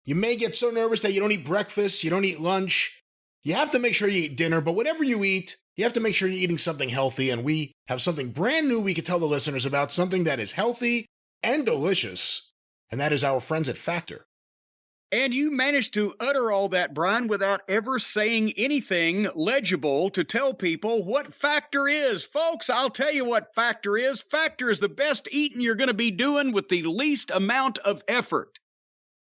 You may get so nervous that you don't eat breakfast, you don't eat lunch. You have to make sure you eat dinner, but whatever you eat, you have to make sure you're eating something healthy, and we have something brand new we could tell the listeners about, something that is healthy and delicious, and that is our friends at Factor. And you managed to utter all that, Brian, without ever saying anything legible to tell people what Factor is. Folks, I'll tell you what Factor is. Factor is the best eating you're going to be doing with the least amount of effort.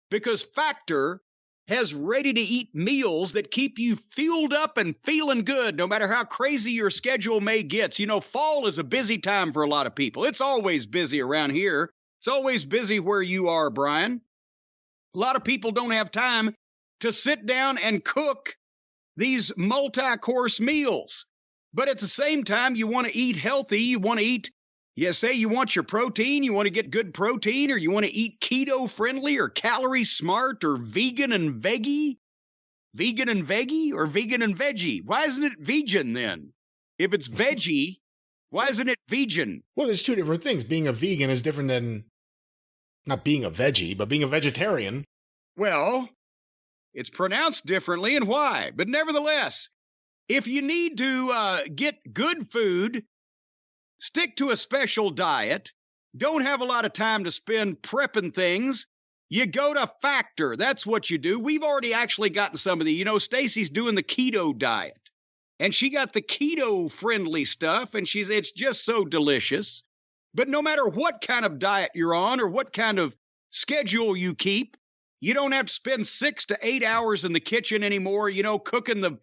Because Factor has ready-to-eat meals that keep you fueled up and feeling good, no matter how crazy your schedule may get. You know, fall is a busy time for a lot of people. It's always busy around here. It's always busy where you are, Brian. A lot of people don't have time to sit down and cook these multi-course meals. But at the same time, you want to eat healthy. You want to eat, say you want your protein. You want to get good protein, or you want to eat keto-friendly or calorie-smart or vegan and veggie. Vegan and veggie or vegan and veggie? Why isn't it vegan then? If it's veggie, why isn't it vegan? Well, there's two different things. Being a vegan is different than not being a veggie, but being a vegetarian. Well, it's pronounced differently, and why? But nevertheless, if you need to get good food, stick to a special diet, don't have a lot of time to spend prepping things, you go to Factor. That's what you do. We've already actually gotten some of the, Stacy's doing the keto diet, and she got the keto-friendly stuff, and it's just so delicious. But no matter what kind of diet you're on or what kind of schedule you keep, you don't have to spend 6 to 8 hours in the kitchen anymore, cooking the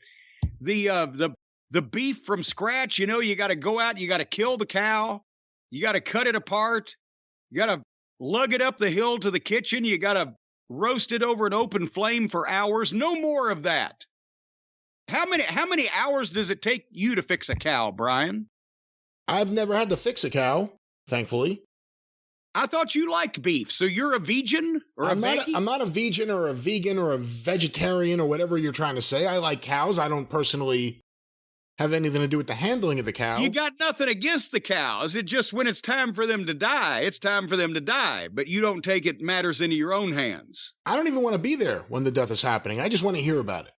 beef from scratch. You got to go out, you got to kill the cow, you got to cut it apart, you got to lug it up the hill to the kitchen, you got to roast it over an open flame for hours. No more of that. How many hours does it take you to fix a cow, Brian? I've never had to fix a cow. Thankfully. I thought you liked beef, so you're a vegan or I'm not a vegan or a vegan or a vegetarian or whatever you're trying to say. I like cows. I don't personally have anything to do with the handling of the cow. You got nothing against the cows. It just, when it's time for them to die, it's time for them to die. But you don't take matters into your own hands. I don't even want to be there when the death is happening. I just want to hear about it.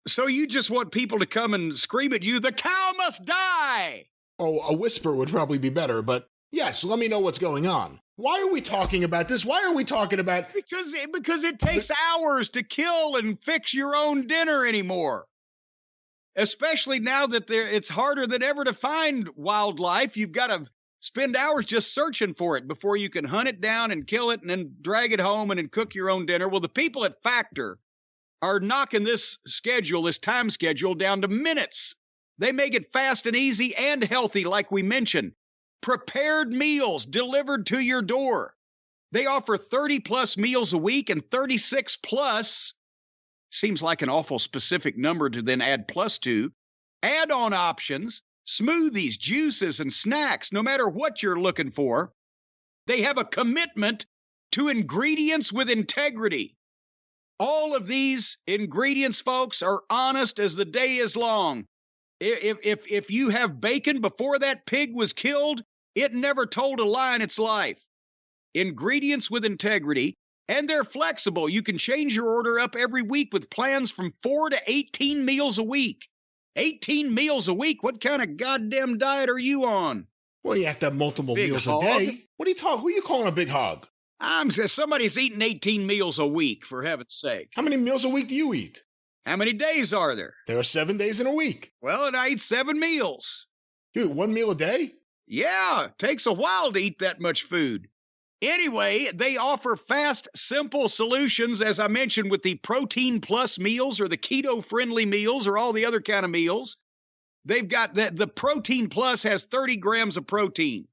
So you just want people to come and scream at you, the cow must die! Oh, a whisper would probably be better, but yes, let me know what's going on. Why are we talking about this? Why are we talking about... Because it takes hours to kill and fix your own dinner anymore. Especially now that it's harder than ever to find wildlife. You've got to spend hours just searching for it before you can hunt it down and kill it and then drag it home and then cook your own dinner. Well, the people at Factor are knocking this time schedule down to minutes. They make it fast and easy and healthy, like we mentioned. Prepared meals delivered to your door. They offer 30-plus meals a week and 36-plus, seems like an awful specific number to then add plus to, add-on options, smoothies, juices, and snacks, no matter what you're looking for. They have a commitment to ingredients with integrity. All of these ingredients, folks, are honest as the day is long. If you have bacon before that pig was killed, it never told a lie in its life. Ingredients with integrity, and they're flexible. You can change your order up every week with plans from 4 to 18 meals a week. 18 meals a week? What kind of goddamn diet are you on? Well, you have to have multiple meals a day. What are you talking? Who are you calling a big hog? I'm saying somebody's eating 18 meals a week, for heaven's sake. How many meals a week do you eat? How many days are there? There are 7 days in a week. Well, and I eat 7 meals. You eat 1 meal a day? Yeah, it takes a while to eat that much food. Anyway, they offer fast, simple solutions, as I mentioned, with the Protein Plus meals or the keto-friendly meals or all the other kind of meals. They've got the Protein Plus has 30 grams of protein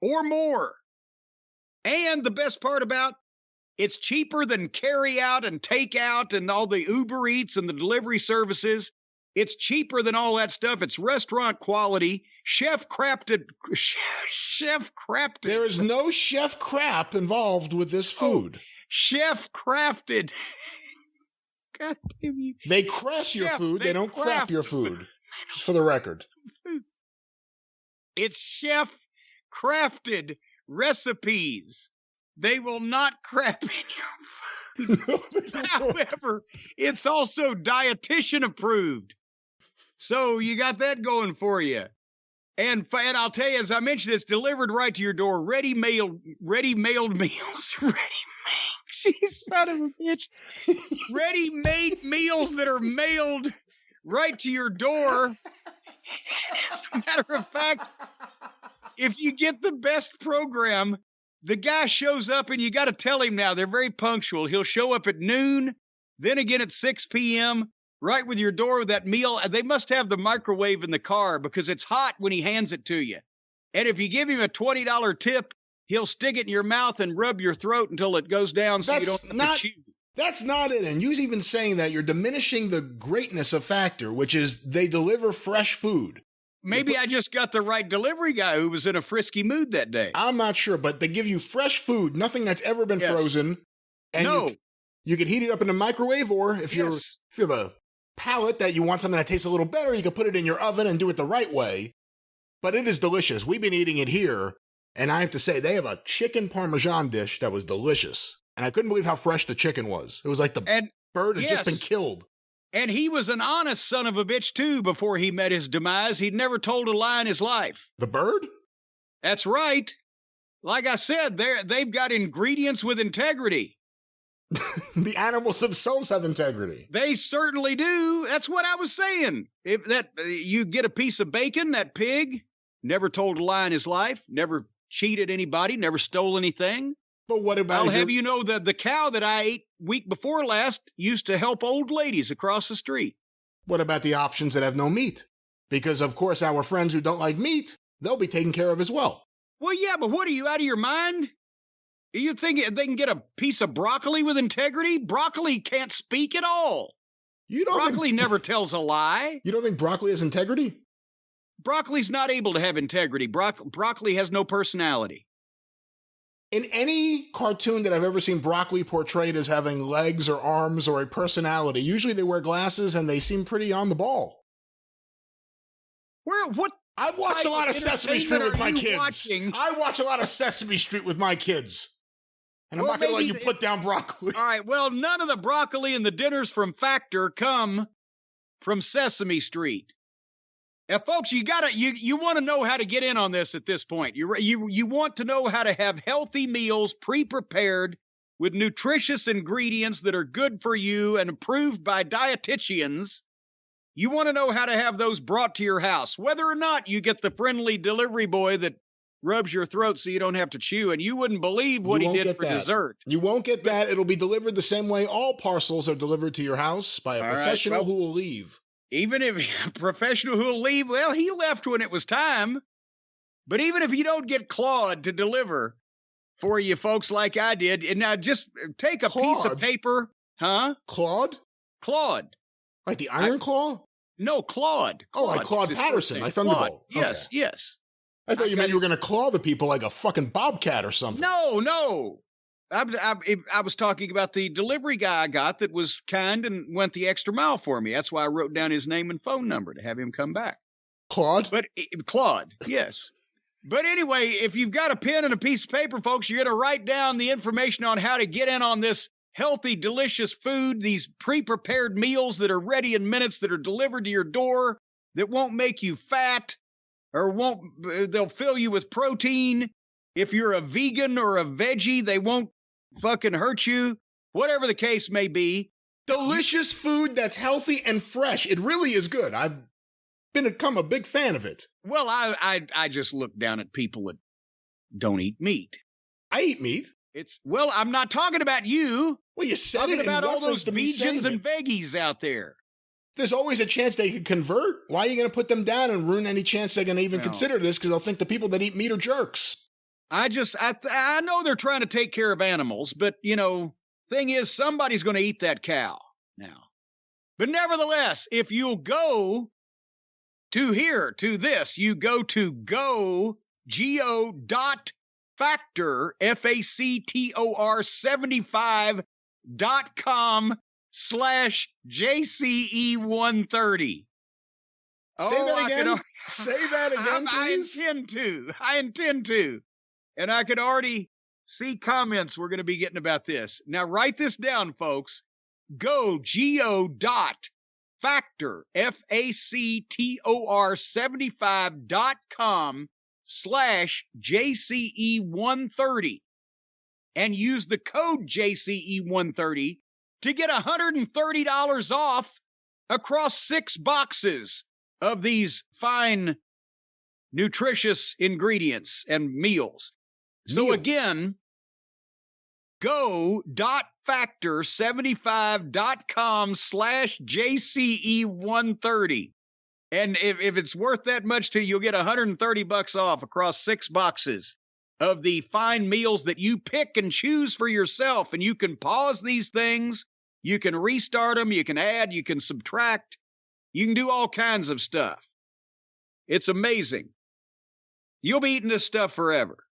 or more. And the best part about it's cheaper than carry out and take out and all the Uber Eats and the delivery services. It's cheaper than all that stuff. It's restaurant quality, chef crafted. There is no chef crap involved with this food. Oh, chef crafted. God damn you. They craft your food. They don't crap your food, for the record. It's chef crafted recipes. They will not crap in your However, it's also dietitian approved. So you got that going for you. And I'll tell you, as I mentioned, it's delivered right to your door. Ready-mailed meals. You son of a bitch. Ready-made meals that are mailed right to your door. As a matter of fact, if you get the best program, the guy shows up and you got to tell him now. They're very punctual. He'll show up at noon, then again at 6 p.m., right with your door with that meal. They must have the microwave in the car because it's hot when he hands it to you. And if you give him a $20 tip, he'll stick it in your mouth and rub your throat until it goes down so you don't have to chew. That's not it. And you even saying that, you're diminishing the greatness of Factor, which is they deliver fresh food. Maybe I just got the right delivery guy who was in a frisky mood that day. I'm not sure, but they give you fresh food, nothing that's ever been frozen. And you can heat it up in a microwave, or if you have a palate that you want something that tastes a little better, you can put it in your oven and do it the right way. But it is delicious. We've been eating it here, and I have to say, they have a chicken parmesan dish that was delicious. And I couldn't believe how fresh the chicken was. It was like the bird had just been killed. And he was an honest son of a bitch, too, before he met his demise. He'd never told a lie in his life. The bird? That's right. Like I said, they've got ingredients with integrity. The animals themselves have integrity. They certainly do. That's what I was saying. If you get a piece of bacon, that pig never told a lie in his life, never cheated anybody, never stole anything. But what about? I'll have you know that the cow that I ate week before last used to help old ladies across the street. What about the options that have no meat? Because of course our friends who don't like meat, they'll be taken care of as well. Well, yeah, but what, are you out of your mind? You think they can get a piece of broccoli with integrity? Broccoli can't speak at all. Broccoli never tells a lie. You don't think broccoli has integrity? Broccoli's not able to have integrity. Broccoli has no personality. In any cartoon that I've ever seen broccoli portrayed as having legs or arms or a personality, usually they wear glasses and they seem pretty on the ball. I watch a lot of Sesame Street with my kids. I watch a lot of Sesame Street with my kids. And I'm not going to let you put down broccoli. All right, well, none of the broccoli and the dinners from Factor come from Sesame Street. Now, folks, you want to know how to get in on this at this point. You want to know how to have healthy meals pre-prepared with nutritious ingredients that are good for you and approved by dietitians. You want to know how to have those brought to your house, whether or not you get the friendly delivery boy that rubs your throat so you don't have to chew, and you wouldn't believe what he did for dessert. You won't get that. It'll be delivered the same way all parcels are delivered to your house by a professional who will leave. Even if a professional who will leave, well, he left when it was time. But even if you don't get Claude to deliver for you folks like I did, and now just take a piece of paper. Huh? Claude? Claude. Like the Iron Claw? No, Claude. Oh, like Claude Patterson, like Thunderbolt. Yes, okay. Yes. I thought you meant you were going to claw the people like a fucking bobcat or something. No. I was talking about the delivery guy I got that was kind and went the extra mile for me. That's why I wrote down his name and phone number to have him come back. Claude? Claude, yes. But anyway, if you've got a pen and a piece of paper, folks, you're going to write down the information on how to get in on this healthy, delicious food, these pre-prepared meals that are ready in minutes that are delivered to your door that won't make you fat. They'll fill you with protein. If you're a vegan or a veggie, they won't fucking hurt you. Whatever the case may be. Delicious food that's healthy and fresh. It really is good. I've become a big fan of it. Well, I just look down at people that don't eat meat. I eat meat. I'm not talking about you. Well, you said it. I'm talking about all those vegans and veggies out there. There's always a chance they could convert. Why are you going to put them down and ruin any chance they're going to even consider this? Because they'll think the people that eat meat are jerks. I know they're trying to take care of animals, but, thing is, somebody's going to eat that cow now. But nevertheless, if you'll go to this, you go to go.factor, FACTOR 75.com/JCE130. Say that again. Say that again, please. I intend to. And I could already See comments we're going to be getting about this. Now, write this down, folks. Go.factor, Factor 75.com/JCE130 and use the code JCE130 to get $130 off across 6 boxes of these fine, nutritious ingredients and meals. So again, go.factor75.com/JCE130. And if it's worth that much to you, you'll get $130 off across 6 boxes of the fine meals that you pick and choose for yourself. And you can pause these things. You can restart them. You can add. You can subtract. You can do all kinds of stuff. It's amazing. You'll be eating this stuff forever.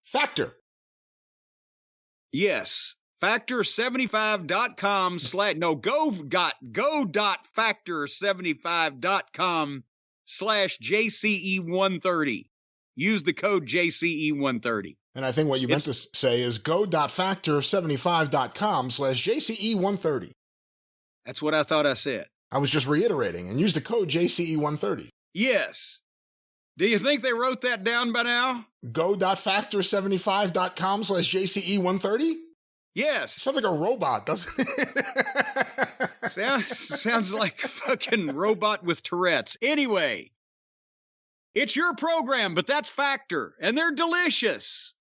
Factor. Yes. Factor75.com go.factor75.com/JCE130. Use the code JCE130. And I think what you meant to say is go.factor75.com/JCE130. That's what I thought I said. I was just reiterating, and use the code JCE130. Yes. Do you think they wrote that down by now? Go.factor75.com/JCE130? Yes. Sounds like a robot, doesn't it? Sounds like a fucking robot with Tourette's. Anyway, it's your program, but that's Factor, and they're delicious.